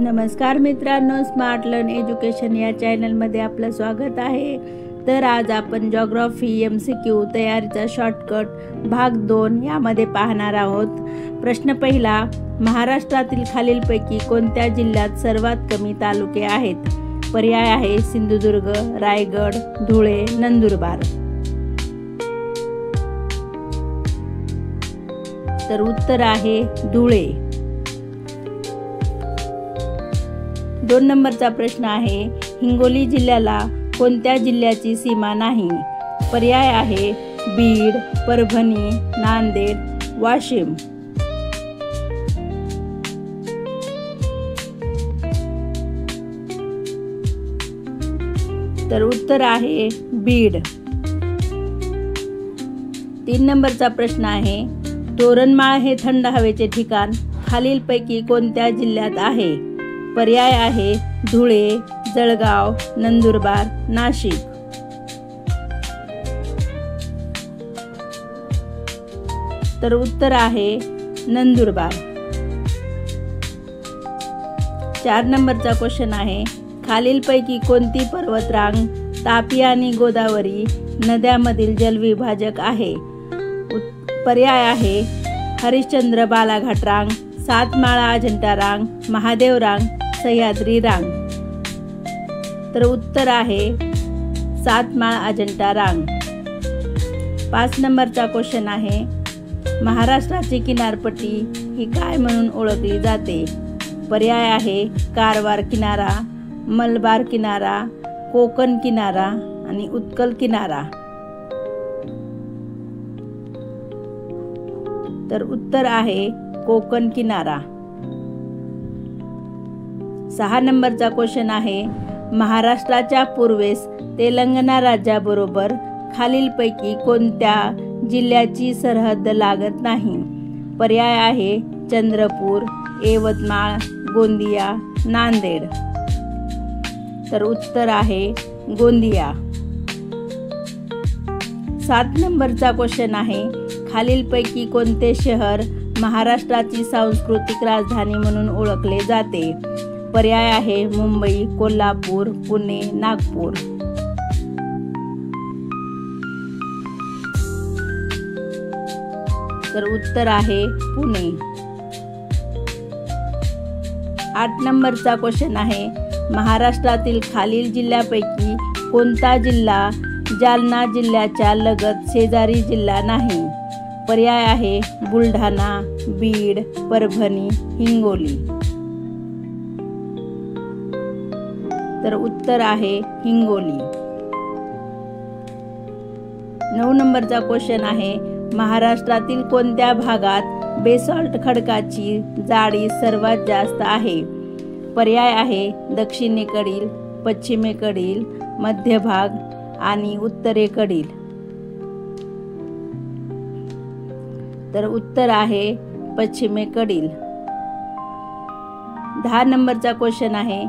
नमस्कार मित्रांनो, smart learn education या चॅनलमध्ये आपलं स्वागत आहे। तर आज आपण जिओग्राफी MCQ तयारीचा शॉर्टकट भाग 2 यामध्ये पाहणार आहोत। प्रश्न पहिला, महाराष्ट्रातील खालीलपैकी कोणत्या जिल्ह्यात सर्वात कमी तालुके आहेत? पर्याय आहे सिंधुदुर्ग, रायगड, धुळे, नंदुरबार। तर उत्तर आहे धुळे। 2 नंबरचा प्रश्न आहे, हिंगोली जिल्ह्याला कोणत्या जिल्ह्याची सीमा नाही? पर्याय आहे बीड, परभणी, नांदेड, वाशिम। तर उत्तर आहे बीड। 3 नंबरचा प्रश्न आहे, तोरणमाळ हे थंड हवेचे ठिकाण खालीलपैकी कोणत्या जिल्ह्यात आहे? पर्याय आहे धुळे, जळगाव, नंदुरबार, नाशिक। तर उत्तर आहे नंदुरबार। 4 नंबरचा क्वेश्चन आहे, खालीलपैकी कोणती पर्वतरांग तापी आणि गोदावरी नद्यांमधील जलविभाजक आहे? पर्याय आहे हरिश्चंद्र बालाघाट रांग, सातमाळा अजंठा रांग, महादेव रांग, सह्याद्री रांग। तर उत्तर आहे सातमाळा अजंठा रांग। 5 नंबरचा क्वेश्चन आहे, महाराष्ट्राची किनारपट्टी ही काय म्हणून ओळखली जाते? पर्याय आहे कारवार किनारा, मलबार किनारा, कोकण किनारा आणि उत्कल किनारा। तर उत्तर आहे कोकण किनारा। 6 नंबरचा क्वेश्चन आहे, महाराष्ट्राच्या पूर्वेस तेलंगणा राज्याबरोबर खालीलपैकी कोणत्या जिल्ह्याची सरहद्द लागत नाही? पर्याय आहे चंद्रपूर, यवतमाळ, गोंदिया, नांदेड। तर उत्तर आहे गोंदिया। 7 नंबरचा क्वेश्चन आहे, खालीलपैकी कोणते शहर महाराष्ट्राची सांस्कृतिक राजधानी म्हणून ओळखले जाते? पर्याय आहे मुंबई, कोल्हापूर, पुणे, नागपूर। तर उत्तर आहे पुणे। 8 नंबरचा क्वेश्चन आहे, महाराष्ट्रातील खालील जिल्ह्यापैकी कोणता जिल्हा जालना जिल्ह्याच्या लगत शेजारी जिल्हा नाही? पर्याय आहे बुलढाणा, बीड, परभणी, हिंगोली। तर उत्तर आहे हिंगोली। 9 नंबरचा क्वेश्चन आहे, महाराष्ट्रातील कोणत्या भागात बेसॉल्ट खडकाची जाडी सर्वात जास्त आहे? पर्याय आहे दक्षिणेकडील, पश्चिमेकडील, मध्य भाग आणि उत्तरेकडील। तर उत्तर आहे पश्चिमेकडील। 10 नंबरचा क्वेश्चन आहे,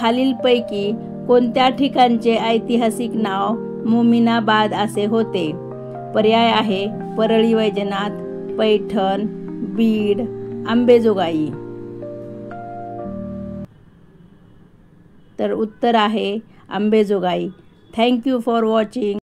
खालीलपैकी कोणत्या ठिकाणचे ऐतिहासिक नाव मोमिनाबाद असे होते? पर्याय आहे परळी वैजनाथ, पैठण, बीड, अंबेजोगाई। तर उत्तर आहे Ambejogai. Thank you for watching.